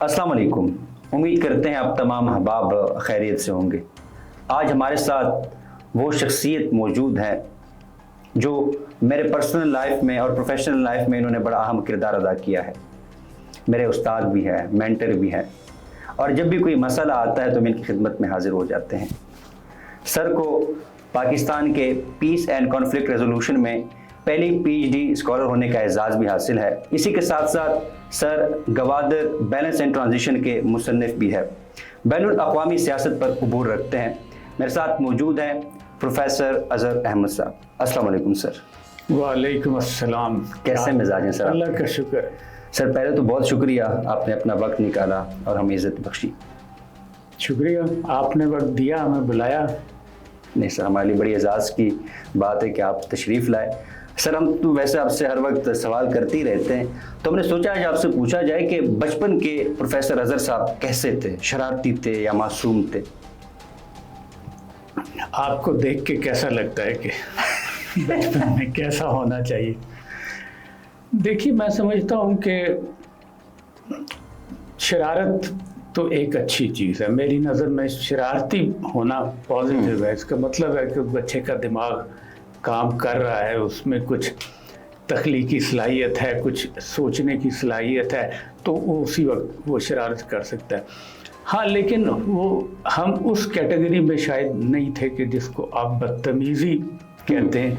السلام علیکم. امید کرتے ہیں آپ تمام احباب خیریت سے ہوں گے. آج ہمارے ساتھ وہ شخصیت موجود ہے جو میرے پرسنل لائف میں اور پروفیشنل لائف میں انہوں نے بڑا اہم کردار ادا کیا ہے. میرے استاد بھی ہے، مینٹر بھی ہے، اور جب بھی کوئی مسئلہ آتا ہے تو میں ان کی خدمت میں حاضر ہو جاتے ہیں. سر کو پاکستان کے پیس اینڈ کانفلکٹ ریزولوشن میں پہلی پی ایچ ڈی اسکالر ہونے کا اعزاز بھی حاصل ہے. اسی کے ساتھ ساتھ سر گوادر بیلنس اینڈ ٹرانزیشن کے مصنف بھی ہے. بین الاقوامی سیاست پر عبور رکھتے ہیں. میرے ساتھ موجود ہیں پروفیسر اظہر احمد صاحب. السلام علیکم سر. وعلیکم السلام. کیسے مزاج ہیں سر؟ اللہ کا شکر. سر پہلے تو بہت شکریہ، آپ نے اپنا وقت نکالا اور ہمیں عزت بخشی. شکریہ، آپ نے وقت دیا، ہمیں بلایا. نہیں سر، ہمارے لیے بڑی اعزاز کی بات ہے کہ آپ تشریف لائے. سر ہم تو ویسے آپ سے ہر وقت سوال کرتے ہی رہتے ہیں، تو ہم نے سوچا آج آپ سے پوچھا جائے کہ بچپن کے پروفیسر اظہر صاحب کیسے تھے؟ شرارتی تھے یا معصوم تھے؟ آپ کو دیکھ کے کیسا لگتا ہے کہ بچپن میں کیسا ہونا چاہیے؟ دیکھیے، میں سمجھتا ہوں کہ شرارت تو ایک اچھی چیز ہے. میری نظر میں شرارتی ہونا پازیٹیو ہے. اس کا مطلب ہے کہ بچے کا دماغ کام کر رہا ہے، اس میں کچھ تخلیقی صلاحیت ہے، کچھ سوچنے کی صلاحیت ہے، تو وہ اسی وقت وہ شرارت کر سکتا ہے. ہاں، لیکن وہ ہم اس کیٹیگری میں شاید نہیں تھے کہ جس کو آپ بدتمیزی کہتے ہیں،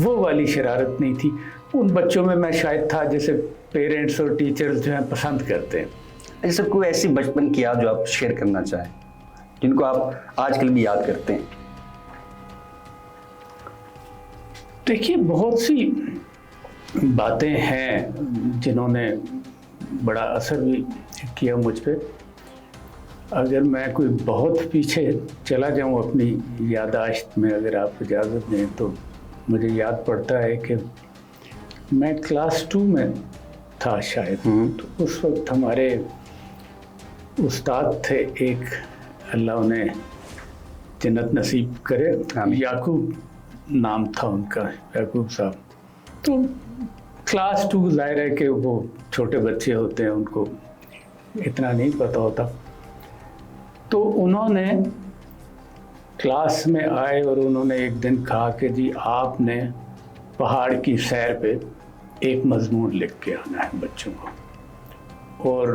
وہ والی شرارت نہیں تھی. ان بچوں میں شاید تھا جیسے پیرنٹس اور ٹیچرز جو ہیں پسند کرتے ہیں. ایسا کوئی ایسی بچپن کی یاد جو آپ شیئر کرنا چاہیں، جن کو آپ آج کل بھی یاد کرتے ہیں؟ دیکھیے، بہت سی باتیں ہیں جنہوں نے بڑا اثر بھی کیا مجھ پہ. اگر میں کوئی بہت پیچھے چلا جاؤں اپنی یادداشت میں، اگر آپ اجازت دیں، تو مجھے یاد پڑتا ہے کہ میں کلاس 2 میں تھا شاید. تو اس وقت ہمارے استاد تھے ایک، اللہ انہیں جنت نصیب کرے، یعقوب نام تھا ان کا، یعقوب صاحب. تو کلاس 2 ظاہر ہے کہ وہ چھوٹے بچے ہوتے ہیں، ان کو اتنا نہیں پتہ ہوتا. تو انہوں نے کلاس میں آئے اور انہوں نے ایک دن کہا کہ جی آپ نے پہاڑ کی سیر پہ ایک مضمون لکھ کے آنا ہے بچوں کو، اور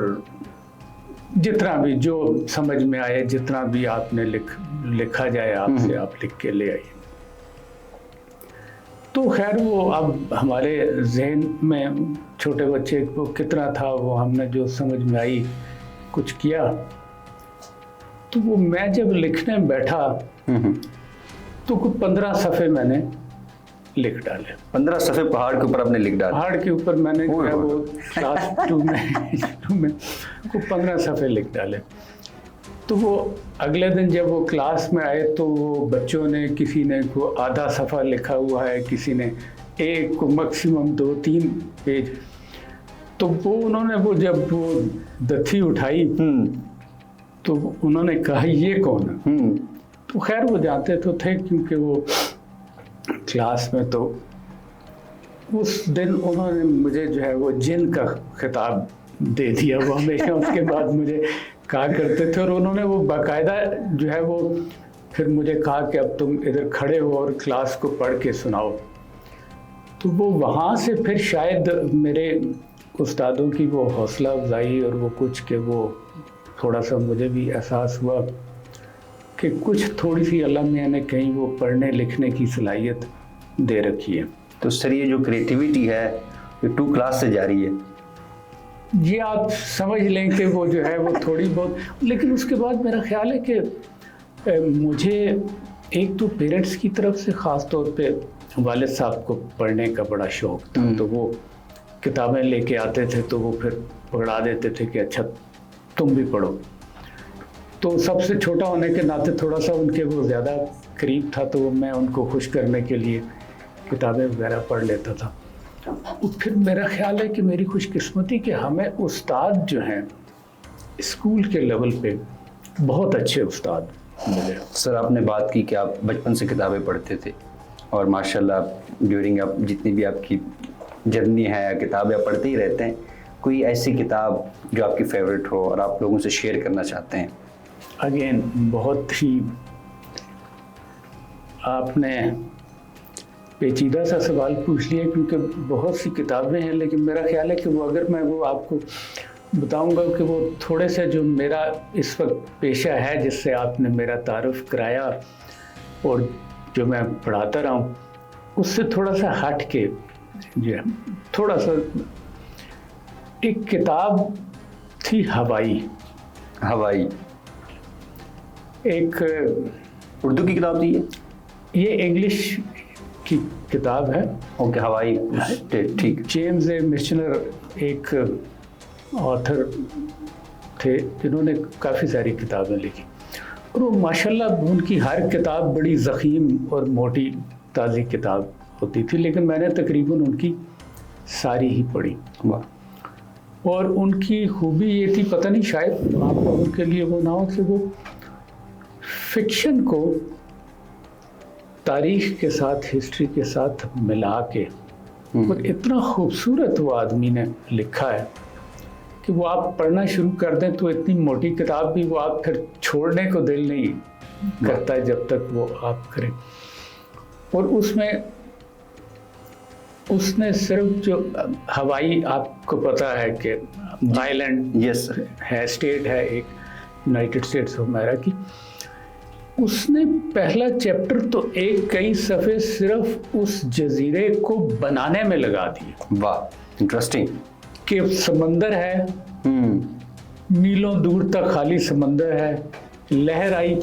جتنا بھی جو سمجھ میں آئے، جتنا بھی آپ نے لکھا جائے آپ سے، آپ لکھ کے لے آئیے. تو خیر وہ اب ہمارے ذہن میں چھوٹے بچے کو کتنا تھا، وہ ہم نے جو سمجھ میں آئی کچھ کیا. تو وہ میں جب لکھنے بیٹھا تو کچھ 15 صفحے میں نے لکھ ڈالے. 15 صفحے پہاڑ کے اوپر آپ نے لکھ ڈالے؟ پہاڑ کے اوپر میں نے جو ہے وہ کلاس 2 میں کچھ 15 صفحے لکھ ڈالے. تو وہ اگلے دن جب وہ کلاس میں آئے تو وہ بچوں نے، کسی نے کو آدھا صفحہ لکھا ہوا ہے، کسی نے ایک کو میکسیمم 2-3 پیج. تو وہ انہوں نے وہ جب وہ دتھی اٹھائی تو انہوں نے کہا یہ کون ہے؟ تو خیر وہ جانتے تو تھے کیونکہ وہ کلاس میں. تو اس دن انہوں نے مجھے جو ہے وہ جن کا خطاب دے دیا. وہ ہمیشہ اس کے بعد مجھے کہا کرتے تھے، اور انہوں نے وہ باقاعدہ جو ہے وہ پھر مجھے کہا کہ اب تم ادھر کھڑے ہو اور کلاس کو پڑھ کے سناؤ. تو وہ وہاں سے پھر شاید میرے استادوں کی وہ حوصلہ افزائی اور وہ کچھ کہ وہ تھوڑا سا مجھے بھی احساس ہوا کہ کچھ تھوڑی سی اللہ میاں نے کہیں وہ پڑھنے لکھنے کی صلاحیت دے رکھی ہے. تو سر یہ جو کریٹیویٹی ہے یہ 2 کلاس سے جاری ہے؟ یہ آپ سمجھ لیں کہ وہ جو ہے وہ تھوڑی بہت. لیکن اس کے بعد میرا خیال ہے کہ مجھے ایک تو پیرنٹس کی طرف سے خاص طور پہ والد صاحب کو پڑھنے کا بڑا شوق تھا. تو وہ کتابیں لے کے آتے تھے تو وہ پھر پکڑا دیتے تھے کہ اچھا تم بھی پڑھو. تو سب سے چھوٹا ہونے کے ناطے تھوڑا سا ان کے وہ زیادہ قریب تھا، تو میں ان کو خوش کرنے کے لیے کتابیں وغیرہ پڑھ لیتا تھا. پھر میرا خیال ہے کہ میری خوش قسمتی کہ ہمیں استاد جو ہیں اسکول کے لیول پہ بہت اچھے استاد ملے. سر آپ نے بات کی کہ آپ بچپن سے کتابیں پڑھتے تھے، اور ماشاءاللہ ڈیورنگ آپ جتنی بھی آپ کی جرنی ہے، کتابیں پڑھتے ہی رہتے ہیں. کوئی ایسی کتاب جو آپ کی فیوریٹ ہو اور آپ لوگوں سے شیئر کرنا چاہتے ہیں؟ اگین بہت ہی آپ نے پیچیدہ سا سوال پوچھ لیا، کیونکہ بہت سی کتابیں ہیں، لیکن میرا خیال ہے کہ وہ اگر میں وہ آپ کو بتاؤں گا کہ وہ تھوڑے سے جو میرا اس وقت پیشہ ہے جس سے آپ نے میرا تعارف کرایا اور جو میں پڑھاتا رہا ہوں اس سے تھوڑا سا ہٹ کے جو ہے تھوڑا سا، ایک کتاب تھی ہوائی، ایک اردو کی کتاب تھی یہ انگلش کی کتاب ہے. اوکے، ہوائی، ٹھیک. جیمز اے مشنر ایک آتھر تھے جنہوں نے کافی ساری کتابیں لکھی، اور وہ ماشاءاللہ ان کی ہر کتاب بڑی ضخیم اور موٹی تازی کتاب ہوتی تھی، لیکن میں نے تقریباً ان کی ساری ہی پڑھی. اور ان کی خوبی یہ تھی، پتہ نہیں شاید آپ لوگوں کے لیے وہ نہ ہو، کہ وہ فکشن کو تاریخ کے ساتھ، ہسٹری کے ساتھ ملا کے اور اتنا خوبصورت وہ آدمی نے لکھا ہے کہ وہ آپ پڑھنا شروع کر دیں تو اتنی موٹی کتاب بھی وہ آپ پھر چھوڑنے کو دل نہیں کرتا ہے جب تک وہ آپ کریں. اور اس میں اس نے صرف جو ہوائی، آپ کو پتہ ہے کہ آئیلینڈ یس ہے، اسٹیٹ ہے ایک یونائٹڈ اسٹیٹس آف امریکہ کی، اس نے پہلا چیپٹر تو کئی صفحے صرف اس جزیرے کو بنانے میں لگا دیے. واہ، انٹرسٹنگ. کہ سمندر ہے، میلوں دور تک خالی سمندر ہے، لہر آئی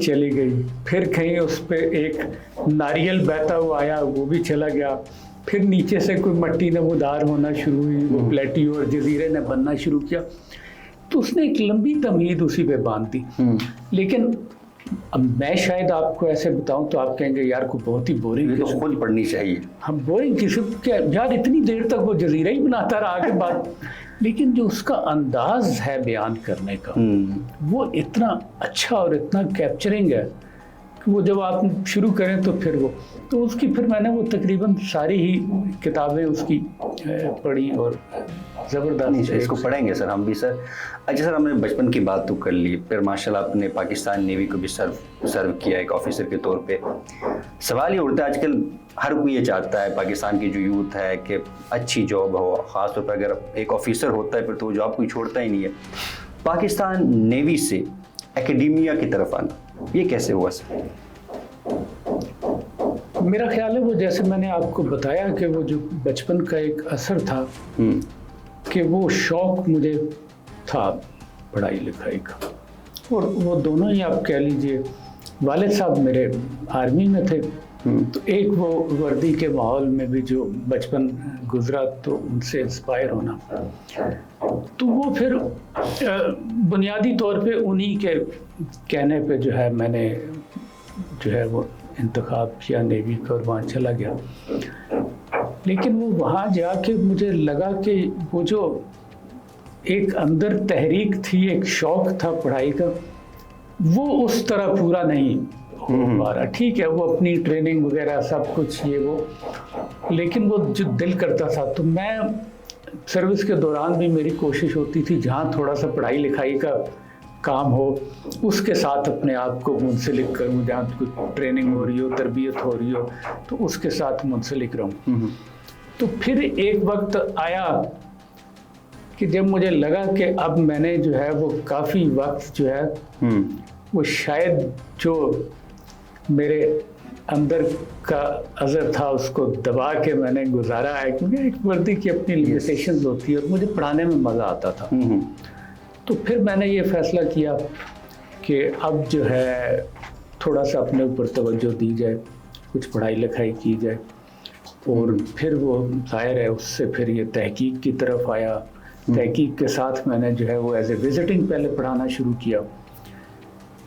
چلی گئی، پھر کہیں اس پہ ایک ناریل بہتا ہوا آیا، وہ بھی چلا گیا، پھر نیچے سے کوئی مٹی نمودار ہونا شروع ہوئی، وہ پلیٹیو اور جزیرے نے بننا شروع کیا. تو اس نے ایک لمبی تمہید اسی پہ باندھ دی. لیکن اب میں شاید آپ کو ایسے بتاؤں تو آپ کہیں گے یار کو بہت ہی بورنگ، تو خود پڑھنی چاہیے. ہم بورنگ قسم کیا یار، اتنی دیر تک وہ جزیرہ ہی بناتا رہا آگے بات. لیکن جو اس کا انداز ہے بیان کرنے کا وہ اتنا اچھا اور اتنا کیپچرنگ ہے کہ وہ جب آپ شروع کریں تو پھر وہ تو اس کی پھر میں نے وہ تقریباً ساری ہی کتابیں اس کی پڑھی اور زبردست. اس کو پڑھیں گے سر ہم بھی سر. اچھا سر، ہم نے بچپن کی بات تو کر لی، پھر ماشاءاللہ آپ نے پاکستان نیوی کو بھی سرو کیا ایک آفیسر کے طور پہ. سوال یہ اٹھتا ہے آج کل ہر کوئی یہ چاہتا ہے، پاکستان کی جو یوتھ ہے، کہ اچھی جاب ہو، خاص طور پہ اگر ایک آفیسر ہوتا ہے پھر تو وہ جاب کوئی چھوڑتا ہی نہیں ہے. پاکستان نیوی سے اکیڈیمیا کی طرف آنا یہ کیسے ہوا سر؟ میرا خیال ہے وہ جیسے میں نے آپ کو بتایا کہ وہ جو بچپن کا ایک اثر تھا کہ وہ شوق مجھے تھا پڑھائی لکھائی کا، اور وہ دونوں ہی آپ کہہ لیجئے، والد صاحب میرے آرمی میں تھے، تو ایک وہ وردی کے ماحول میں بھی جو بچپن گزرا تو ان سے انسپائر ہونا، تو وہ پھر بنیادی طور پہ انہی کے کہنے پہ جو ہے میں نے جو ہے وہ انتخاب کیا نیوی کا اور وہاں چلا گیا. لیکن وہ وہاں جا کے مجھے لگا کہ وہ جو ایک اندر تحریک تھی، ایک شوق تھا پڑھائی کا، وہ اس طرح پورا نہیں ہو پا رہا. ٹھیک ہے وہ اپنی ٹریننگ وغیرہ سب کچھ یہ وہ، لیکن وہ جو دل کرتا تھا. تو میں سروس کے دوران بھی میری کوشش ہوتی تھی جہاں تھوڑا سا پڑھائی لکھائی کا کام ہو اس کے ساتھ اپنے آپ کو منسلک کروں، جہاں کوئی ٹریننگ ہو رہی ہو، تربیت ہو رہی ہو تو اس کے ساتھ منسلک رہوں. تو پھر ایک وقت آیا کہ جب مجھے لگا کہ اب میں نے جو ہے وہ کافی وقت جو ہے وہ شاید جو میرے اندر کا عذر تھا اس کو دبا کے میں نے گزارا ہے، کیونکہ ایک وردی کی اپنی لیمیٹیشنز ہوتی ہے اور مجھے پڑھانے میں مزہ آتا تھا. تو پھر میں نے یہ فیصلہ کیا کہ اب جو ہے تھوڑا سا اپنے اوپر توجہ دی جائے، کچھ پڑھائی لکھائی کی جائے. اور پھر وہ ظاہر ہے اس سے پھر یہ تحقیق کی طرف آیا. تحقیق کے ساتھ میں نے جو ہے وہ ایز اے وزٹنگ پہلے پڑھانا شروع کیا،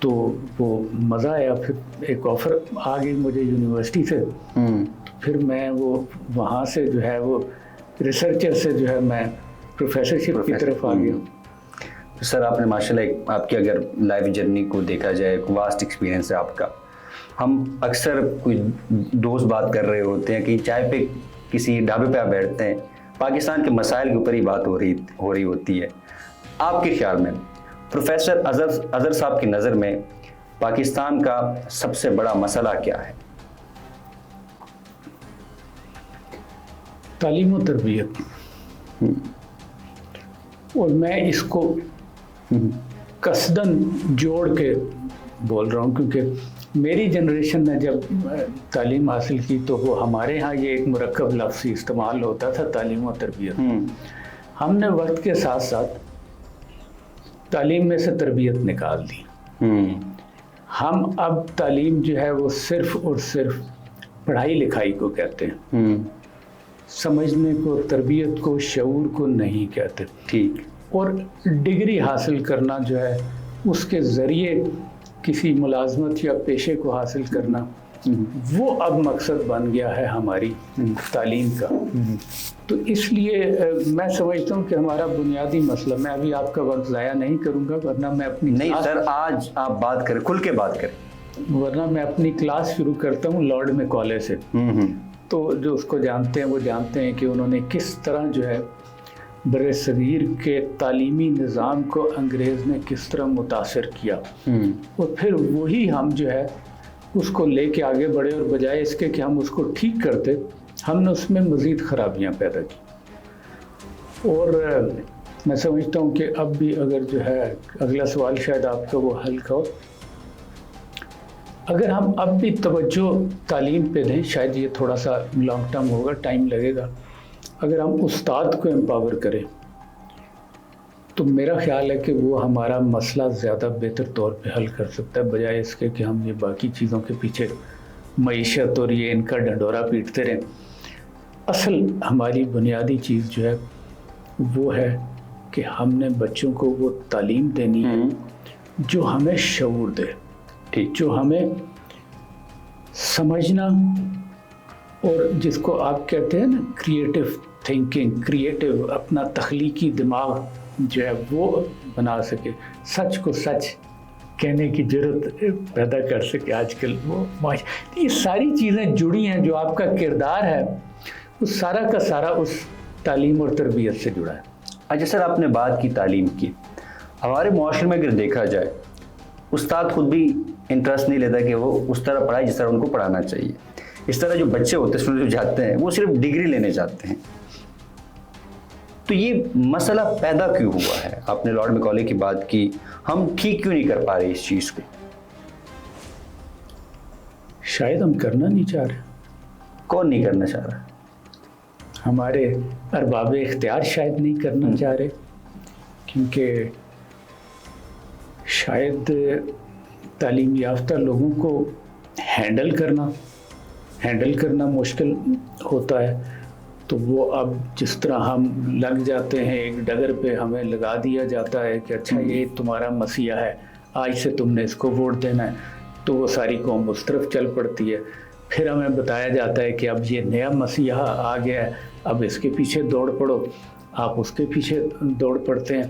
تو وہ مزہ آیا. پھر ایک آفر آ گئی مجھے یونیورسٹی سے، پھر میں وہ وہاں سے جو ہے وہ ریسرچر سے جو ہے میں پروفیسرشپ کی طرف آ گیا. سر آپ نے ماشاءاللہ آپ کی اگر لائف جرنی کو دیکھا جائے ایک واسٹ ایکسپیرینس ہے آپ کا. ہم اکثر کوئی دوست بات کر رہے ہوتے ہیں کہ چائے پہ کسی ڈھابے پہ آپ بیٹھتے ہیں پاکستان کے مسائل کے اوپر ہی بات ہو رہی ہوتی ہے. آپ کے خیال میں پروفیسر اظہر صاحب کی نظر میں پاکستان کا سب سے بڑا مسئلہ کیا ہے؟ تعلیم و تربیت. اور میں اس کو قصداً جوڑ کے بول رہا ہوں کیونکہ میری جنریشن نے جب تعلیم حاصل کی تو وہ ہمارے ہاں یہ ایک مرکب لفظی استعمال ہوتا تھا تعلیم و تربیت. ہم نے وقت کے ساتھ ساتھ تعلیم میں سے تربیت نکال دی. ہم اب تعلیم جو ہے وہ صرف اور صرف پڑھائی لکھائی کو کہتے ہیں، سمجھنے کو، تربیت کو، شعور کو نہیں کہتے. ٹھیک. اور ڈگری حاصل کرنا جو ہے اس کے ذریعے کسی ملازمت یا پیشے کو حاصل کرنا وہ اب مقصد بن گیا ہے ہماری تعلیم کا. تو اس لیے میں سمجھتا ہوں کہ ہمارا بنیادی مسئلہ، میں ابھی آپ کا وقت ضائع نہیں کروں گا ورنہ میں اپنی نہیں سر، آج آپ بات کریں، کھل کے بات کریں. ورنہ میں اپنی کلاس شروع کرتا ہوں لارڈ میکالے سے. تو جو اس کو جانتے ہیں وہ جانتے ہیں کہ انہوں نے کس طرح جو ہے بر صغیر کے تعلیمی نظام کو انگریز نے کس طرح متاثر کیا، اور پھر وہی ہم جو ہے اس کو لے کے آگے بڑھے، اور بجائے اس کے کہ ہم اس کو ٹھیک کرتے ہم نے اس میں مزید خرابیاں پیدا کی. اور میں سمجھتا ہوں کہ اب بھی اگر جو ہے اگلا سوال شاید آپ کا وہ حل کا ہو، اگر ہم اب بھی توجہ تعلیم پہ دیں، شاید یہ تھوڑا سا لانگ ٹرم ہوگا، ٹائم لگے گا، اگر ہم استاد کو امپاور کریں تو میرا خیال ہے کہ وہ ہمارا مسئلہ زیادہ بہتر طور پہ حل کر سکتا ہے، بجائے اس کے کہ ہم یہ باقی چیزوں کے پیچھے معیشت اور یہ ان کا ڈنڈورا پیٹتے رہیں. اصل ہماری بنیادی چیز جو ہے وہ ہے کہ ہم نے بچوں کو وہ تعلیم دینی ہے جو ہمیں شعور دے، جو ہمیں سمجھنا، اور جس کو آپ کہتے ہیں نا کریٹو تھنکنگ، کریٹو، اپنا تخلیقی دماغ جو ہے وہ بنا سکے، سچ کو سچ کہنے کی جرت پیدا کر سکے. آج کل وہ یہ ساری چیزیں جڑی ہیں، جو آپ کا کردار ہے وہ سارا کا سارا اس تعلیم اور تربیت سے جڑا ہے. اچھا سر، آپ نے بات کی تعلیم کی. ہمارے معاشرے میں اگر دیکھا جائے استاد خود بھی انٹرسٹ نہیں لیتا کہ وہ اس طرح پڑھائے جس طرح ان کو پڑھانا چاہیے. اس طرح جو بچے ہوتے ہیں جو جاتے ہیں وہ صرف ڈگری لینے جاتے ہیں. تو یہ مسئلہ پیدا کیوں ہوا ہے؟ آپ نے لارڈ میکالے کی بات کی، ہم ٹھیک کیوں نہیں کر پا رہے اس چیز کو؟ شاید ہم کرنا نہیں چاہ رہے. کون نہیں کرنا چاہ رہا؟ ہمارے ارباب اختیار شاید نہیں کرنا چاہ رہے، کیونکہ شاید تعلیم یافتہ لوگوں کو ہینڈل کرنا مشکل ہوتا ہے. تو وہ اب جس طرح ہم لگ جاتے ہیں ایک ڈگر پہ، ہمیں لگا دیا جاتا ہے کہ اچھا یہ تمہارا مسیحا ہے، آج سے تم نے اس کو ووٹ دینا ہے، تو وہ ساری قوم اس طرف چل پڑتی ہے. پھر ہمیں بتایا جاتا ہے کہ اب یہ نیا مسیحا آ گیا ہے، اب اس کے پیچھے دوڑ پڑو، آپ اس کے پیچھے دوڑ پڑتے ہیں.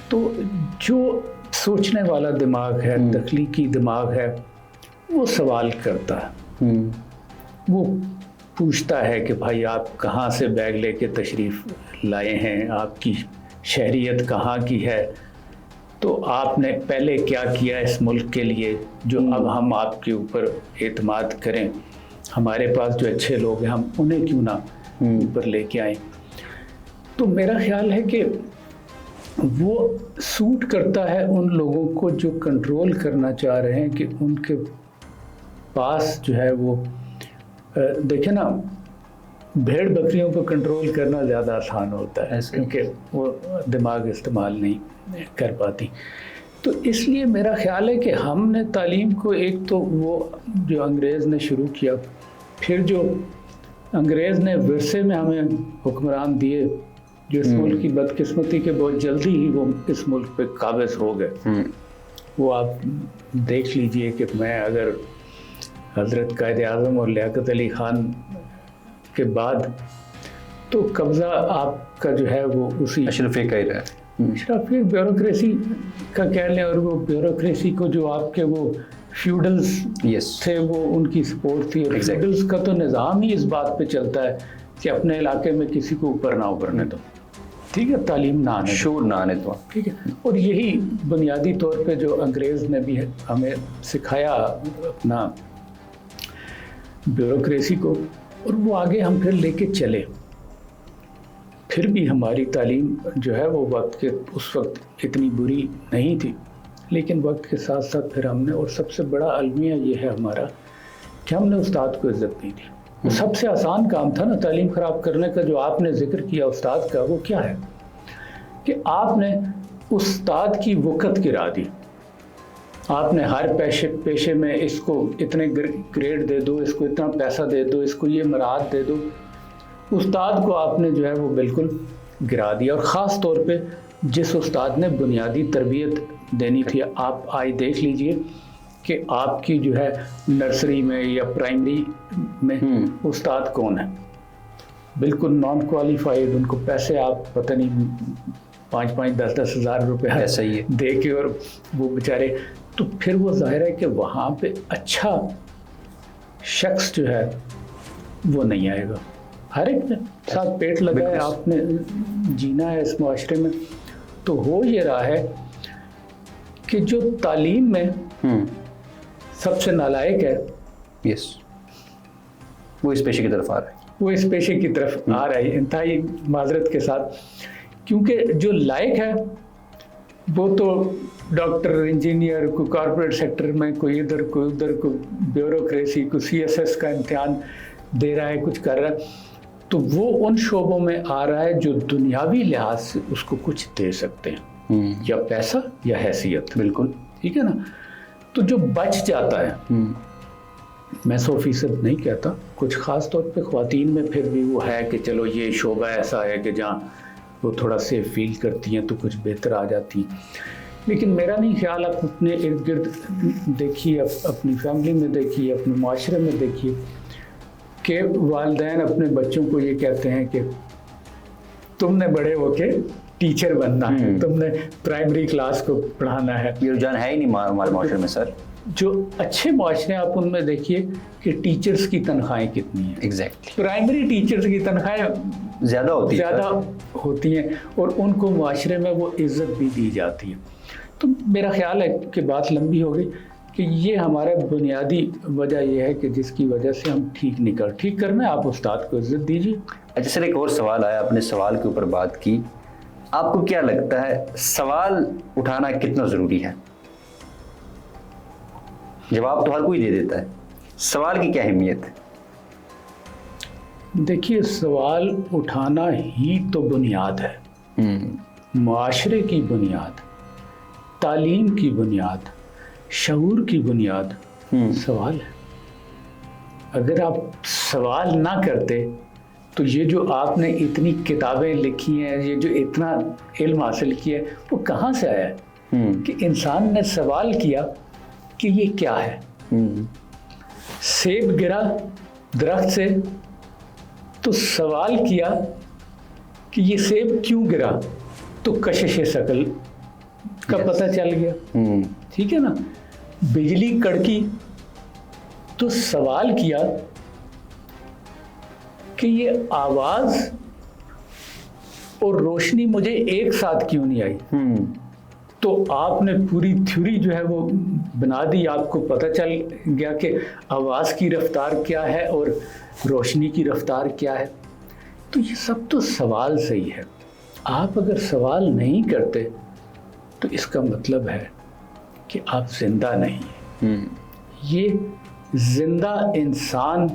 تو جو سوچنے والا دماغ ہے، تخلیقی دماغ ہے، وہ سوال کرتا ہے، وہ پوچھتا ہے کہ بھائی آپ کہاں سے بیگ لے کے تشریف لائے ہیں، آپ کی شہریت کہاں کی ہے، تو آپ نے پہلے کیا کیا اس ملک کے لیے جو اب ہم آپ کے اوپر اعتماد کریں، ہمارے پاس جو اچھے لوگ ہیں ہم انہیں کیوں نہ اوپر لے کے آئیں. تو میرا خیال ہے کہ وہ سوٹ کرتا ہے ان لوگوں کو جو کنٹرول کرنا چاہ رہے ہیں، کہ ان کے پاس جو ہے وہ دیکھیں نا، بھیڑ بکریوں کو کنٹرول کرنا زیادہ آسان ہوتا ہے کیونکہ وہ دماغ استعمال نہیں کر پاتی. تو اس لیے میرا خیال ہے کہ ہم نے تعلیم کو ایک تو وہ جو انگریز نے شروع کیا، پھر جو انگریز نے ورثے میں ہمیں حکمران دیے، جو اس ملک کی بدقسمتی کے بہت جلدی ہی وہ اس ملک پہ قابض ہو گئے. وہ آپ دیکھ لیجئے کہ میں اگر حضرت قائد اعظم اور لیاقت علی خان کے بعد تو قبضہ آپ کا جو ہے وہ اسی اشرفی کا ہی رہا. اشرفی بیوروکریسی کا کہہ لیں، اور وہ بیوروکریسی کو جو آپ کے وہ فیوڈلز تھے وہ ان کی سپورٹ تھی، اور فیوڈلز کا تو نظام ہی اس بات پہ چلتا ہے کہ اپنے علاقے میں کسی کو اوپر نہ ابھرنے دو، ٹھیک ہے، تعلیم نہ آنے دو، شور نہ آنے دو. ٹھیک ہے. اور یہی بنیادی طور پہ جو انگریز نے بھی ہمیں سکھایا اپنا بیوروکریسی کو، اور وہ آگے ہم پھر لے کے چلے. پھر بھی ہماری تعلیم جو ہے وہ وقت کے اس وقت اتنی بری نہیں تھی، لیکن وقت کے ساتھ ساتھ پھر ہم نے، اور سب سے بڑا المیہ یہ ہے ہمارا کہ ہم نے استاد کو عزت نہیں دی. وہ سب سے آسان کام تھا نا تعلیم خراب کرنے کا، جو آپ نے ذکر کیا استاد کا، وہ کیا ہے کہ آپ نے استاد کی وقت گرا دی. آپ نے ہر پیشے میں اس کو اتنے گریڈ دے دو، اس کو اتنا پیسہ دے دو، اس کو یہ مراد دے دو. استاد کو آپ نے جو ہے وہ بالکل گرا دیا. اور خاص طور پہ جس استاد نے بنیادی تربیت دینی تھی، آپ آج دیکھ لیجئے کہ آپ کی جو ہے نرسری میں یا پرائمری میں استاد کون ہے؟ بالکل نان کوالیفائڈ. ان کو پیسے آپ پتہ نہیں 5-10 ہزار روپے ایسا ہی ہے دے کے، اور وہ بیچارے. تو پھر وہ ظاہر ہے کہ وہاں پہ اچھا شخص جو ہے وہ نہیں آئے گا. ہر ایک نے ساتھ پیٹ لگا ہے، آپ نے جینا ہے اس معاشرے میں. تو ہو یہ رہا ہے کہ جو تعلیم میں سب سے نالائق ہے، یس، وہ اس پیشے کی طرف آ رہا ہے. وہ اس پیشے کی طرف آ رہا ہے انتہائی معذرت کے ساتھ. کیونکہ جو لائق ہے وہ تو ڈاکٹر، انجینئر، کوئی کارپوریٹ سیکٹر میں، کوئی ادھر کوئی ادھر، کوئی بیوروکریسی، کوئی CSS کا امتحان دے رہا ہے، کچھ کر رہا ہے. تو وہ ان شعبوں میں آ رہا ہے جو دنیاوی لحاظ سے اس کو کچھ دے سکتے ہیں، یا پیسہ یا حیثیت. بالکل ٹھیک ہے نا. تو جو بچ جاتا ہے، میں 100% نہیں کہتا، کچھ خاص طور پہ خواتین میں پھر بھی وہ ہے کہ چلو یہ شعبہ ایسا ہے کہ جہاں وہ تھوڑا سیف فیل کرتی ہیں تو کچھ بہتر آ جاتی ہیں. لیکن میرا نہیں خیال، آپ اپنے ارد گرد دیکھیے، اپنی فیملی میں دیکھیے، اپنے معاشرے میں دیکھیے کہ والدین اپنے بچوں کو یہ کہتے ہیں کہ تم نے بڑے ہو کے ٹیچر بننا ہے، تم نے پرائمری کلاس کو پڑھانا ہے. یہ رجحان ہے ہی نہیں ہمارے معاشرے میں سر. جو اچھے معاشرے آپ ان میں دیکھیے کہ ٹیچرز کی تنخواہیں کتنی ہیں. ایگزیکٹلی. پرائمری ٹیچرز کی تنخواہیں زیادہ ہوتی ہیں اور ان کو معاشرے میں وہ عزت بھی دی جاتی ہے. تو میرا خیال ہے کہ بات لمبی ہو گئی، کہ یہ ہمارا بنیادی وجہ یہ ہے کہ جس کی وجہ سے ہم ٹھیک کرنا ہے، آپ استاد کو عزت دیجیے. اچھا سر، ایک اور سوال آیا، اپنے سوال کے اوپر بات کی. آپ کو کیا لگتا ہے سوال اٹھانا کتنا ضروری ہے؟ جواب تو ہر کوئی دے دیتا ہے، سوال کی کیا اہمیت ہے؟ دیکھیے، سوال اٹھانا ہی تو بنیاد ہے، معاشرے کی بنیاد، تعلیم کی بنیاد، شعور کی بنیاد سوال ہے. اگر آپ سوال نہ کرتے تو یہ جو آپ نے اتنی کتابیں لکھی ہیں، یہ جو اتنا علم حاصل کیا ہے، وہ کہاں سے آیا ہے؟ کہ انسان نے سوال کیا کہ یہ کیا ہے. سیب گرا درخت سے تو سوال کیا کہ یہ سیب کیوں گرا، تو کشش شکل کا پتہ چل گیا. ٹھیک ہے نا. بجلی کڑکی تو سوال کیا کہ یہ آواز اور روشنی مجھے ایک ساتھ کیوں نہیں آئی. تو آپ نے پوری تھیوری جو ہے وہ بنا دی، آپ کو پتہ چل گیا کہ آواز کی رفتار کیا ہے اور روشنی کی رفتار کیا ہے. تو یہ سب تو سوال سے ہی ہے. آپ اگر سوال نہیں کرتے تو اس کا مطلب ہے کہ آپ زندہ نہیں ہیں. یہ زندہ انسان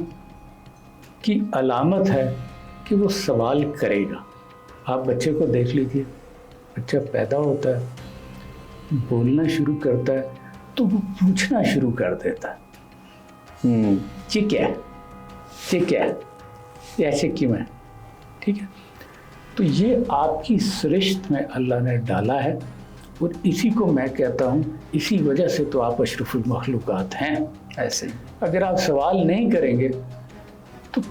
کی علامت ہے کہ وہ سوال کرے گا. آپ بچے کو دیکھ لیجیے، بچہ پیدا ہوتا ہے، بولنا شروع کرتا ہے تو وہ پوچھنا شروع کر دیتا ہے، یہ کیا ہے، یہ کیا ہے، یہ ایسے کیوں ہے. ٹھیک ہے. تو یہ آپ کی سرشت میں اللہ نے ڈالا ہے، اور اسی کو میں کہتا ہوں، اسی وجہ سے تو آپ اشرف المخلوقات ہیں. ایسے اگر آپ سوال نہیں کریں گے تو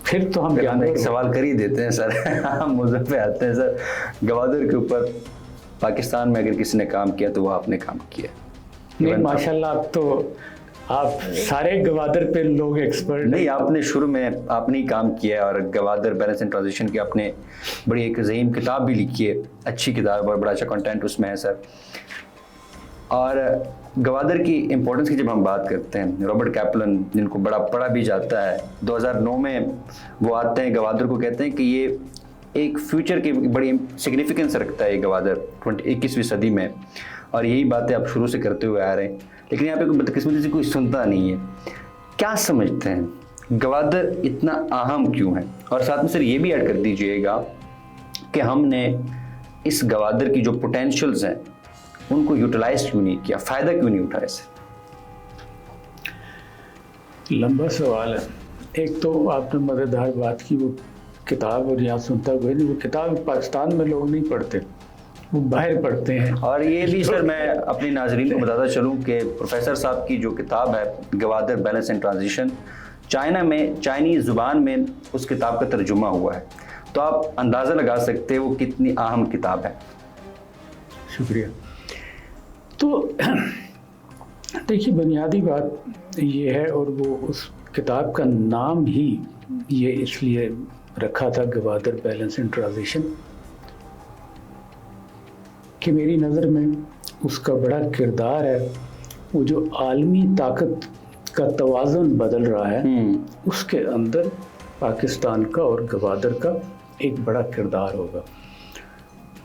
پھر تو ہم ایک سوال کر ہی دیتے ہیں سر. ہم موضوع پہ آتے ہیں سر. گوادر کے اوپر پاکستان میں اگر کسی نے کام کیا تو وہ آپ نے کام کیا. نہیں، ماشاء اللہ. اب تو آپ سارے گوادر پہ لوگ ایکسپرٹ نہیں، آپ نے شروع میں آپ نے ہی کام کیا ہے، اور گوادر بیلنس اینڈ ٹرانزیشن کی آپ نے بڑی ایک عظیم کتاب بھی لکھی ہے، اچھی کتاب اور بڑا اچھا کنٹینٹ اس میں ہے سر. اور گوادر کی امپورٹنس کی جب ہم بات کرتے ہیں، رابرٹ کیپلن جن کو بڑا پڑھا بھی جاتا ہے، 2009 میں وہ آتے ہیں گوادر کو، کہتے ہیں کہ یہ ایک فیوچر کی بڑی سگنیفیکنس رکھتا ہے یہ گوادر 21ویں صدی میں، اور یہی باتیں آپ شروع سے کرتے ہوئے آ رہے ہیں، لیکن یہاں پہ کوئی بدقسمتی سے کوئی سنتا نہیں ہے. کیا سمجھتے ہیں گوادر اتنا اہم کیوں ہے؟ اور ساتھ میں سر یہ بھی ایڈ کر دیجئے گا کہ ہم نے اس گوادر کی جو پوٹینشلز ہیں ان کو یوٹیلائز کیوں نہیں کیا، فائدہ کیوں نہیں اٹھایا اس سے؟ لمبا سوال ہے. ایک تو آپ نے مزیدار بات کی، وہ کتاب اور یہاں سنتا ہوئے نہیں، وہ کتاب پاکستان میں لوگ نہیں پڑھتے، وہ باہر پڑھتے ہیں. اور یہ بھی سر میں اپنی ناظرین کو بتاتا چلوں کہ پروفیسر صاحب کی جو کتاب ہے Gwadar balance and transition, China میں چائنیز زبان میں اس کتاب کا ترجمہ ہوا ہے، تو آپ اندازہ لگا سکتے ہیں وہ کتنی اہم کتاب ہے. شکریہ. تو دیکھیے بنیادی بات یہ ہے، اور وہ اس کتاب کا نام ہی یہ اس لیے رکھا تھا گوادر بیلنس اینڈ ٹرانزیشن کہ میری نظر میں اس کا بڑا کردار ہے. وہ جو عالمی طاقت کا توازن بدل رہا ہے اس کے اندر پاکستان کا اور گوادر کا ایک بڑا کردار ہوگا.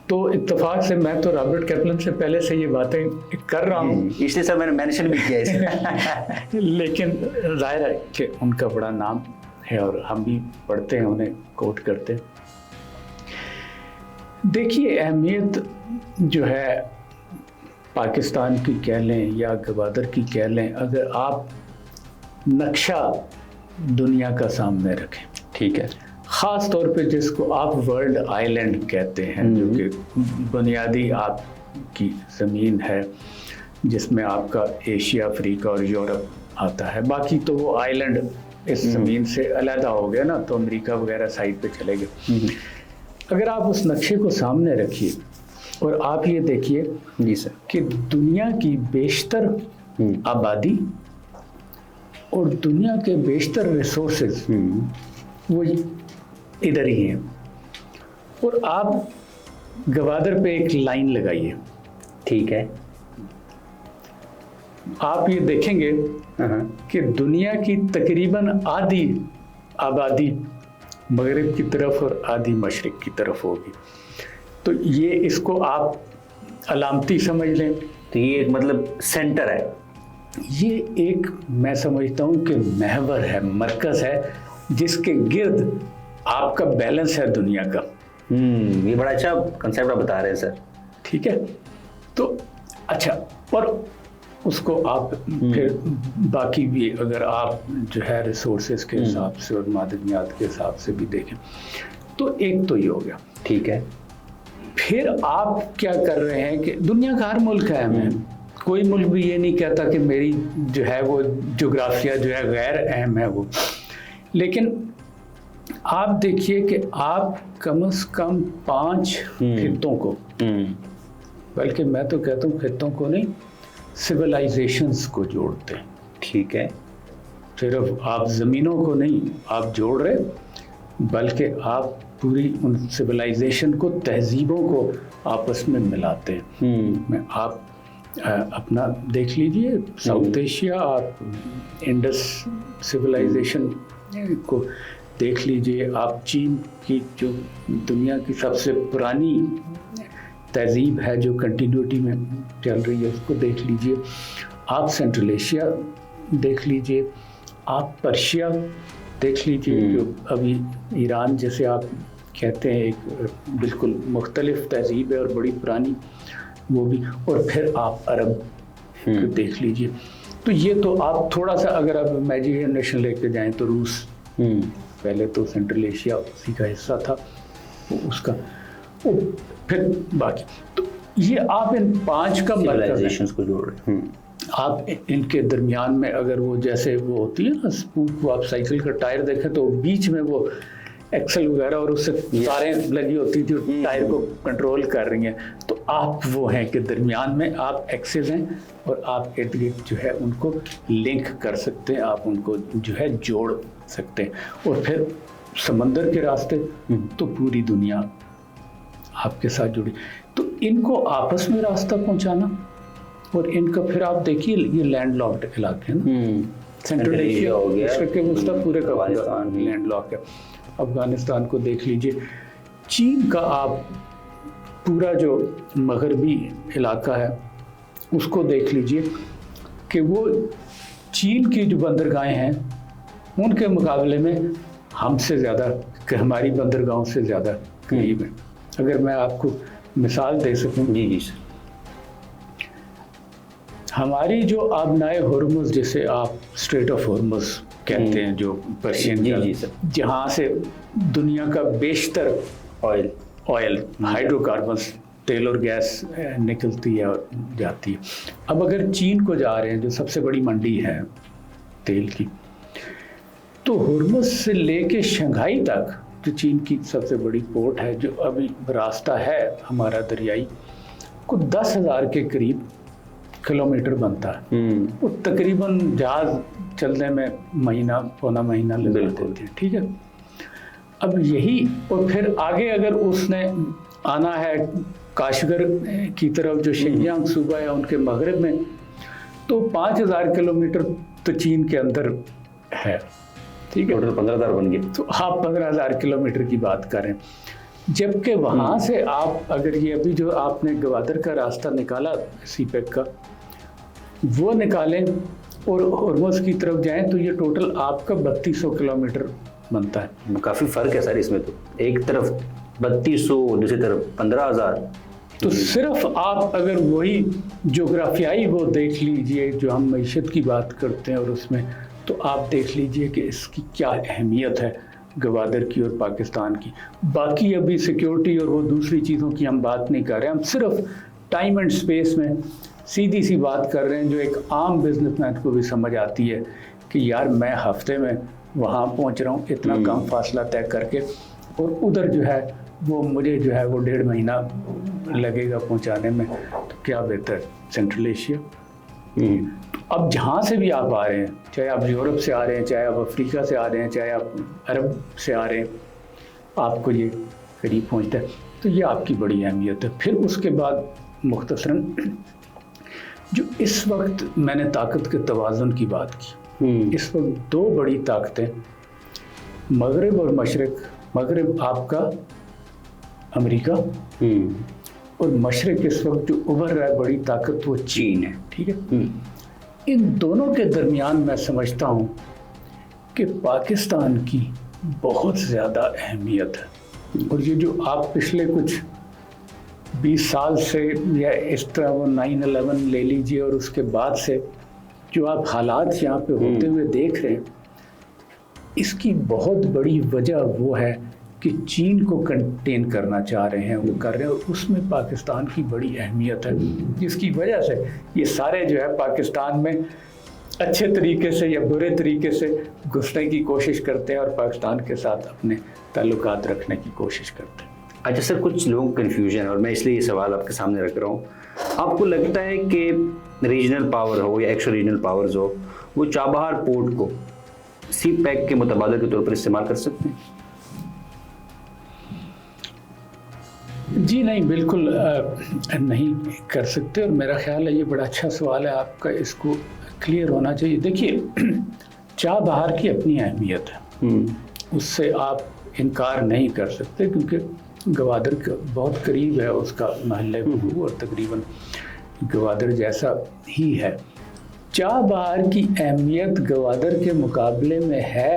تو اتفاق سے میں تو رابرٹ کیپلن سے پہلے سے یہ باتیں کر رہا ہوں، اس لیے سر میں نے مینشن بھی کیا اسے. لیکن ظاہر ہے کہ ان کا بڑا نام ہے اور ہم بھی پڑھتے ہیں، انہیں کوٹ کرتے ہیں. دیکھیے اہمیت جو ہے پاکستان کی کہہ لیں یا گوادر کی کہہ لیں، اگر آپ نقشہ دنیا کا سامنے رکھیں، ٹھیک ہے، خاص طور پہ جس کو آپ ورلڈ آئی لینڈ کہتے ہیں، جو کہ بنیادی آپ کی زمین ہے جس میں آپ کا ایشیا، افریقہ اور یورپ آتا ہے، باقی تو وہ آئی لینڈ اس زمین سے علیحدہ ہو گیا نا، تو امریکہ وغیرہ سائڈ پہ چلے گئے. اگر آپ اس نقشے کو سامنے رکھیے اور آپ یہ دیکھیے جی سر کہ دنیا کی بیشتر آبادی اور دنیا کے بیشتر ریسورسز وہ ادھر ہی ہیں، اور آپ گوادر پہ ایک لائن لگائیے، ٹھیک ہے، آپ یہ دیکھیں گے کہ دنیا کی تقریباً آدھی آبادی مغرب کی طرف اور آدھی مشرق کی طرف ہوگی. تو یہ اس کو آپ علامتی سمجھ لیں. تو یہ ایک مطلب سینٹر ہے، یہ ایک میں سمجھتا ہوں کہ محور ہے، مرکز ہے جس کے گرد آپ کا بیلنس ہے دنیا کا. یہ بڑا اچھا کنسیپٹ آپ بتا رہے ہیں سر. ٹھیک ہے، تو اچھا، اور اس کو آپ پھر باقی بھی اگر آپ جو ہے ریسورسز کے حساب سے اور معدنیات کے حساب سے بھی دیکھیں تو ایک تو یہ ہو گیا. ٹھیک ہے، پھر آپ کیا کر رہے ہیں کہ دنیا کا ہر ملک ہے، میں کوئی ملک بھی یہ نہیں کہتا کہ میری جو ہے وہ جغرافیہ جو ہے غیر اہم ہے وہ، لیکن آپ دیکھیے کہ آپ کم از کم 5 خطوں کو، بلکہ میں تو کہتا ہوں خطوں کو نہیں، سویلائزیشنز کو جوڑتے ہیں. ٹھیک ہے، صرف آپ زمینوں کو نہیں آپ جوڑ رہے، بلکہ آپ پوری ان سویلائزیشن کو، تہذیبوں کو آپس میں ملاتے ہیں. میں آپ اپنا دیکھ لیجئے ساؤتھ ایشیا، آپ انڈس سویلائزیشن کو دیکھ لیجئے، آپ چین کی جو دنیا کی سب سے پرانی تہذیب ہے جو کنٹینیوٹی میں چل رہی ہے اس کو دیکھ لیجئے، آپ سینٹرل ایشیا دیکھ لیجئے، آپ پرشیا دیکھ لیجئے جو ابھی ایران جیسے آپ کہتے ہیں ایک بالکل مختلف تہذیب ہے اور بڑی پرانی وہ بھی، اور پھر آپ عرب کو دیکھ لیجئے. تو یہ تو آپ تھوڑا سا اگر آپ امیجنیشن لے کے جائیں تو روس پہلے تو سینٹرل ایشیا اسی کا حصہ تھا، اس کا پھر باقی. تو یہ آپ ان 5 کا سویلائزیشنز کو جوڑ رہے ہیں. آپ ان کے درمیان میں اگر وہ جیسے وہ ہوتی ہے نا اسپوک، وہ آپ سائیکل کا ٹائر دیکھیں تو بیچ میں وہ ایکسل وغیرہ اور اس سے تاریں لگی ہوتی تھی ٹائر کو کنٹرول کر رہی ہیں. تو آپ وہ ہیں کہ درمیان میں آپ ایکسس ہیں اور آپ ارد گرد جو ہے ان کو لنک کر سکتے ہیں, آپ ان کو جو ہے جوڑ سکتے ہیں. اور پھر سمندر کے راستے تو پوری دنیا آپ کے ساتھ جڑی. تو ان کو آپس میں راستہ پہنچانا, اور ان کا پھر آپ دیکھیے یہ لینڈ لاکڈ علاقے ہیں نا, سینٹرل ایشیا ہو گیا, مشرق وسطیٰ پورے کا لینڈ لاک ہے. افغانستان کو دیکھ لیجئے, چین کا آپ پورا جو مغربی علاقہ ہے اس کو دیکھ لیجئے کہ وہ چین کی جو بندرگاہیں ہیں ان کے مقابلے میں ہم سے زیادہ, کہ ہماری بندرگاہوں سے زیادہ قریب ہیں. اگر میں آپ کو مثال دے سکوں, جی سر, ہماری جو آبنائے ہرمز, جسے آپ اسٹریٹ آف ہرمز کہتے ہیں, جو پرشین کا, جہاں سے دنیا کا بیشتر آئل ہائیڈرو کاربنس, تیل اور گیس نکلتی ہے اور جاتی ہے. اب اگر چین کو جا رہے ہیں جو سب سے بڑی منڈی ہے تیل کی, تو ہرمز سے لے کے شنگھائی تک جو چین کی سب سے بڑی پورٹ ہے, جو ابھی راستہ ہے ہمارا دریائی, کو 10,000 کے قریب کلومیٹر بنتا ہے. وہ تقریباً جہاز چلنے میں مہینہ پونا مہینہ لگ دیتے ہیں. ٹھیک ہے, اب یہی, اور پھر آگے اگر اس نے آنا ہے کاشگر کی طرف جو شینجیانگ صوبہ ہے ان کے مغرب میں, تو 5,000 کلومیٹر تو چین کے اندر ہے. ٹھیک ہے, 15,000 بن گئے. تو آپ 15,000 کلومیٹر کی بات کریں, جبکہ وہاں سے آپ اگر یہ ابھی جو آپ نے گوادر کا راستہ نکالا سی پیک کا, وہ نکالیں اور ہرمز کی طرف جائیں تو یہ ٹوٹل آپ کا 3200 کلومیٹر بنتا ہے. کافی فرق ہے سر اس میں, تو ایک طرف 3200, دوسری طرف 15,000. تو صرف آپ اگر وہی جغرافیائی وہ دیکھ لیجئے جو ہم معیشت کی بات کرتے ہیں, اور اس میں تو آپ دیکھ لیجئے کہ اس کی کیا اہمیت ہے گوادر کی اور پاکستان کی. باقی ابھی سیکیورٹی اور وہ دوسری چیزوں کی ہم بات نہیں کر رہے, ہم صرف ٹائم اینڈ سپیس میں سیدھی سی بات کر رہے ہیں جو ایک عام بزنس مین کو بھی سمجھ آتی ہے کہ یار میں ہفتے میں وہاں پہنچ رہا ہوں اتنا کم فاصلہ طے کر کے, اور ادھر جو ہے وہ مجھے جو ہے وہ 1.5 مہینہ لگے گا پہنچانے میں, تو کیا بہتر سینٹرل ایشیا. اب جہاں سے بھی آپ آ رہے ہیں, چاہے آپ یورپ سے آ رہے ہیں, چاہے آپ افریقہ سے آ رہے ہیں, چاہے آپ عرب سے آ رہے ہیں, آپ کو یہ قریب پہنچتا ہے. تو یہ آپ کی بڑی اہمیت ہے. پھر اس کے بعد مختصراً جو اس وقت میں نے طاقت کے توازن کی بات کی, اس وقت 2 بڑی طاقتیں مغرب اور مشرق. مغرب آپ کا امریکہ, اور مشرق اس وقت جو ابھر رہا ہے بڑی طاقت وہ چین ہے. ٹھیک ہے, ان دونوں کے درمیان میں سمجھتا ہوں کہ پاکستان کی بہت زیادہ اہمیت ہے. اور یہ جو آپ پچھلے کچھ 20 سال سے یا اس طرح وہ 9/11 لے لیجئے, اور اس کے بعد سے جو آپ حالات یہاں پہ ہوتے ہوئے دیکھ رہے ہیں, اس کی بہت بڑی وجہ وہ ہے کہ چین کو کنٹین کرنا چاہ رہے ہیں, وہ کر رہے ہیں, اور اس میں پاکستان کی بڑی اہمیت ہے, جس کی وجہ سے یہ سارے جو ہے پاکستان میں اچھے طریقے سے یا برے طریقے سے گھسنے کی کوشش کرتے ہیں اور پاکستان کے ساتھ اپنے تعلقات رکھنے کی کوشش کرتے ہیں. اچھا سر, کچھ لوگوں کو کنفیوژن ہے اور میں اس لیے یہ سوال آپ کے سامنے رکھ رہا ہوں. آپ کو لگتا ہے کہ ریجنل پاور ہو یا ایکسٹرا ریجنل پاورز ہو, وہ چابہار پورٹ کو سی پیک کے متبادل کے طور پر استعمال کر سکتے ہیں؟ جی نہیں, بالکل نہیں کر سکتے, اور میرا خیال ہے یہ بڑا اچھا سوال ہے آپ کا, اس کو کلیئر ہونا چاہیے. دیکھیے, چابہار کی اپنی اہمیت ہے, اس سے آپ انکار نہیں کر سکتے, کیونکہ گوادر کا بہت قریب ہے اس کا محلِ وقوع, اور تقریباً گوادر جیسا ہی ہے. چابہار کی اہمیت گوادر کے مقابلے میں ہے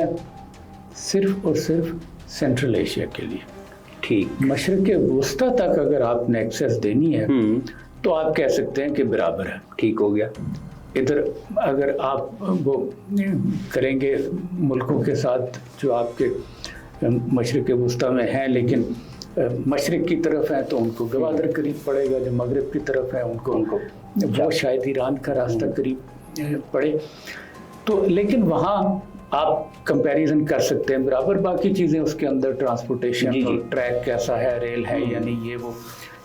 صرف اور صرف سینٹرل ایشیا کے لیے. ٹھیک, مشرق وسطیٰ تک اگر آپ نے ایکسیس دینی ہے تو آپ کہہ سکتے ہیں کہ برابر ہے. ٹھیک ہو گیا. ادھر اگر آپ وہ کریں گے ملکوں کے ساتھ جو آپ کے مشرق وسطیٰ میں ہیں لیکن مشرق کی طرف ہیں, تو ان کو گوادر قریب پڑے گا, جو مغرب کی طرف ہیں ان کو وہ شاید ایران کا راستہ قریب پڑے. تو لیکن وہاں آپ کمپیریزن کر سکتے ہیں برابر. باقی چیزیں اس کے اندر ٹرانسپورٹیشن اور ٹریک کیسا ہے, ریل ہے یا نہیں, یہ وہ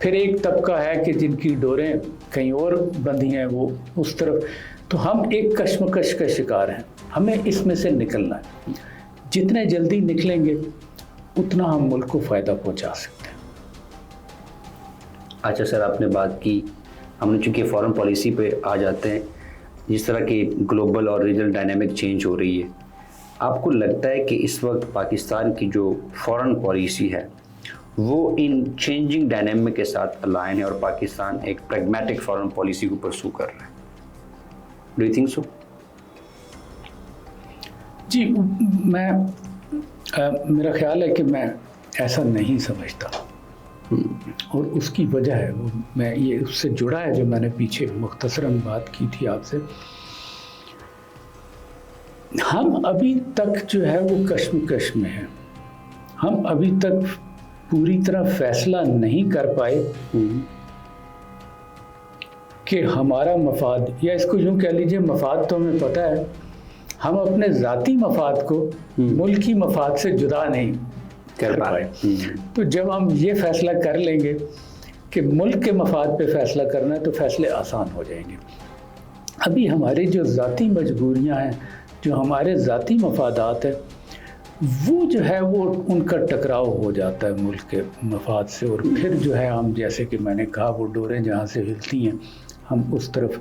پھر ایک طبقہ ہے کہ جن کی ڈوریں کہیں اور بندھی ہیں، وہ اس طرف. تو ہم ایک کشمکش کا شکار ہیں. ہمیں اس میں سے نکلنا ہے. جتنے جلدی نکلیں گے اتنا ہم ملک کو فائدہ پہنچا سکتے ہیں. اچھا سر، آپ نے بات کی، ہم نے چونکہ فارن پالیسی پہ آ جاتے ہیں. جس طرح کی گلوبل اور ریجنل ڈائنامک چینج ہو رہی ہے، آپ کو لگتا ہے کہ اس وقت پاکستان کی جو فارن پالیسی ہے وہ ان چینجنگ ڈائنامک کے ساتھ الائن ہے اور پاکستان ایک پریگمیٹک فارن پالیسی کو پرسو کر رہا ہے؟ Do you think so? جی، میرا خیال ہے کہ میں ایسا نہیں سمجھتا، اور اس کی وجہ ہے، میں یہ اس سے جڑا ہے جو میں نے پیچھے مختصراً بات کی تھی آپ سے. ہم ابھی تک جو ہے وہ کشمکش میں ہیں. ہم ابھی تک پوری طرح فیصلہ نہیں کر پائے کہ ہمارا مفاد، یا اس کو یوں کہہ لیجئے مفاد تو ہمیں پتہ ہے، ہم اپنے ذاتی مفاد کو ملکی مفاد سے جدا نہیں کر پائے. تو جب ہم یہ فیصلہ کر لیں گے کہ ملک کے مفاد پہ فیصلہ کرنا ہے تو فیصلے آسان ہو جائیں گے. ابھی ہماری جو ذاتی مجبوریاں ہیں، جو ہمارے ذاتی مفادات ہیں، وہ جو ہے وہ ان کا ٹکراؤ ہو جاتا ہے ملک کے مفاد سے، اور پھر جو ہے ہم، جیسے کہ میں نے کہا، وہ ڈوریں جہاں سے ہلتی ہیں ہم اس طرف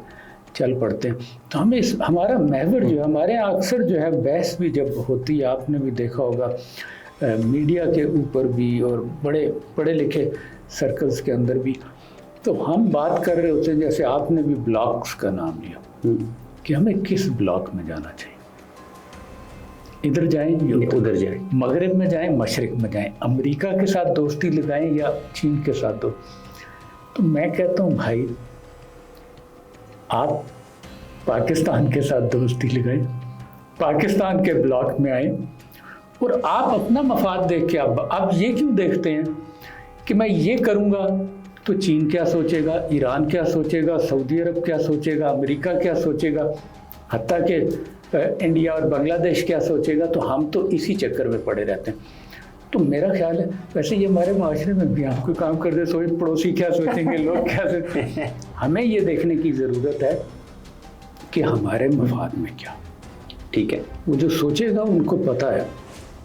چل پڑتے ہیں. تو ہمیں ہمارا محور جو ہے، ہمارے یہاں اکثر جو ہے بحث بھی جب ہوتی ہے، آپ نے بھی دیکھا ہوگا میڈیا کے اوپر بھی اور بڑے پڑھے لکھے سرکلز کے اندر بھی، تو ہم بات کر رہے ہوتے ہیں، جیسے آپ نے بھی بلاکس کا نام لیا، کہ ہمیں کس بلاک میں جانا چاہیے. ادھر جائیں یا ادھر جائیں، مغرب میں جائیں، مشرق میں جائیں، امریکہ کے ساتھ دوستی لگائیں یا چین کے ساتھ تو میں کہتا ہوں بھائی، آپ پاکستان کے ساتھ دوستی لگائیں، پاکستان کے بلاک میں آئیں، اور آپ اپنا مفاد دیکھ کے اب یہ کیوں دیکھتے ہیں کہ میں یہ کروں گا تو چین کیا سوچے گا، ایران کیا سوچے گا، سعودی عرب کیا سوچے گا، امریکہ کیا سوچے گا، حتیٰ کہ انڈیا اور بنگلہ دیش کیا سوچے گا. تو ہم تو اسی چکر میں پڑے رہتے ہیں. تو میرا خیال ہے، ویسے یہ ہمارے معاشرے میں بھی ہم کوئی کام کرتے سوچ پڑوسی کیا سوچیں گے، لوگ کیا سوچیں گے. ہمیں یہ دیکھنے کی ضرورت ہے کہ ہمارے مفاد میں کیا. ٹھیک ہے، وہ جو سوچے گا ان کو پتہ ہے،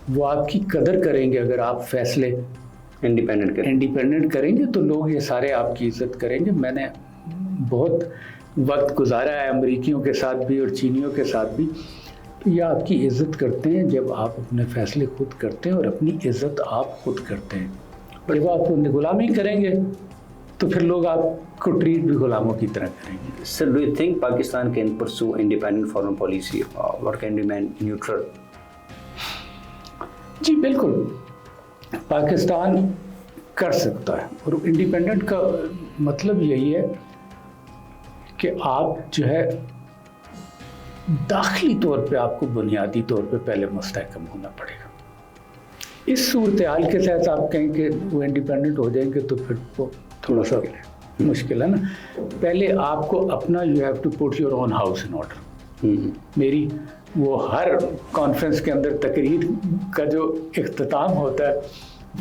وہ آپ کی قدر کریں گے. اگر آپ فیصلے انڈیپینڈنٹ کریں گے تو لوگ یہ سارے آپ کی عزت کریں گے. میں نے بہت وقت گزارا ہے امریکیوں کے ساتھ بھی اور چینیوں کے ساتھ بھی، تو یہ آپ کی عزت کرتے ہیں جب آپ اپنے فیصلے خود کرتے ہیں اور اپنی عزت آپ خود کرتے ہیں. جب آپ غلامی کریں گے تو پھر لوگ آپ کو ٹریٹ بھی غلاموں کی طرح کریں گے. Sir, do you think Pakistan can pursue independent foreign policy اور کین ریمین نیوٹرل؟ جی بالکل، پاکستان کر سکتا ہے، اور انڈیپینڈنٹ کا مطلب یہی ہے کہ آپ جو ہے داخلی طور پہ آپ کو بنیادی طور پہ پہلے مستحکم ہونا پڑے گا. اس صورتحال کے تحت آپ کہیں کہ وہ انڈیپینڈنٹ ہو جائیں گے تو پھر وہ تھوڑا سا مشکل ہے نا. پہلے آپ کو اپنا you have to put your own house in order. میری وہ ہر کانفرنس کے اندر تقریر کا جو اختتام ہوتا ہے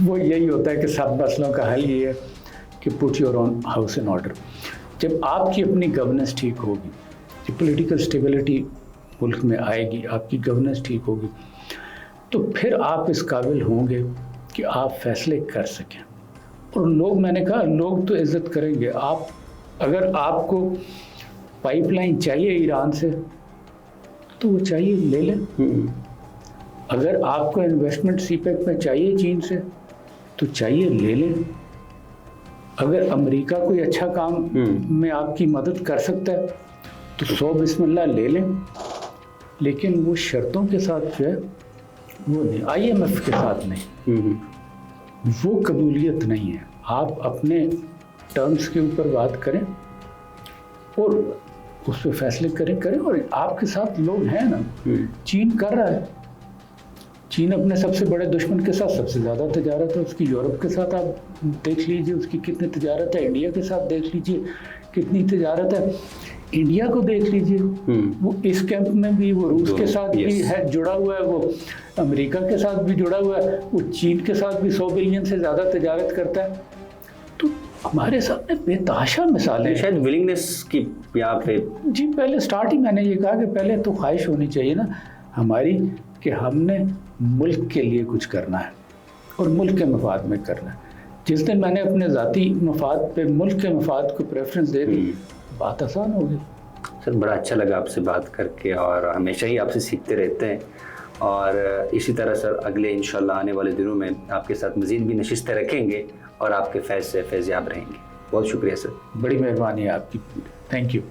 وہ یہی ہوتا ہے کہ سب مسئلوں کا حل یہ ہے کہ پٹ your own house in order. جب آپ کی اپنی گورننس ٹھیک ہوگی، جب پولیٹیکل اسٹیبلٹی ملک میں آئے گی، آپ کی گورننس ٹھیک ہوگی، تو پھر آپ اس قابل ہوں گے کہ آپ فیصلے کر سکیں. اور لوگ، میں نے کہا، لوگ تو عزت کریں گے. اگر آپ کو پائپ لائن چاہیے ایران سے تو وہ چاہیے لے لیں. اگر آپ کو انویسٹمنٹ سی پیک میں چاہیے چین سے تو چاہیے لے لیں. اگر امریکہ کوئی اچھا کام میں آپ کی مدد کر سکتا ہے تو 100 بسم اللہ لے لیں. لیکن وہ شرطوں کے ساتھ جو ہے وہ نہیں، IMF کے ساتھ نہیں، وہ قبولیت نہیں ہے. آپ اپنے ٹرمز کے اوپر بات کریں اور اس پہ فیصلے کریں اور آپ کے ساتھ لوگ ہیں نا. چین کر رہا ہے، چین اپنے سب سے بڑے دشمن کے ساتھ سب سے زیادہ تجارت ہے اس کی. یورپ کے ساتھ آپ دیکھ لیجئے اس کی کتنی تجارت ہے، انڈیا کے ساتھ دیکھ لیجئے کتنی تجارت ہے. انڈیا کو دیکھ لیجئے، وہ اس کیمپ میں بھی، وہ روس کے ساتھ بھی ہے جڑا ہوا ہے، وہ امریکہ کے ساتھ بھی جڑا ہوا ہے، وہ چین کے ساتھ بھی 100 بلین سے زیادہ تجارت کرتا ہے. تو ہمارے سامنے بےتحاشا مثالیں ہیں. شاید ولنگنس کی یہاں پہ جی پہلے سٹارٹ ہی میں نے یہ کہا کہ پہلے تو خواہش ہونی چاہیے نا ہماری کہ ہم نے ملک کے لیے کچھ کرنا ہے اور ملک کے مفاد میں کرنا ہے. جس دن میں نے اپنے ذاتی مفاد پہ ملک کے مفاد کو پریفرنس دے دی بات آسان ہو گئی. سر بڑا اچھا لگا آپ سے بات کر کے اور ہمیشہ ہی آپ سے سیکھتے رہتے ہیں اور اسی طرح سر اگلے انشاءاللہ آنے والے دنوں میں آپ کے ساتھ مزید بھی نشستیں رکھیں گے اور آپ کے فیض سے فیضیاب رہیں گے. بہت شکریہ سر. بڑی مہربانی ہے آپ کی. Thank you.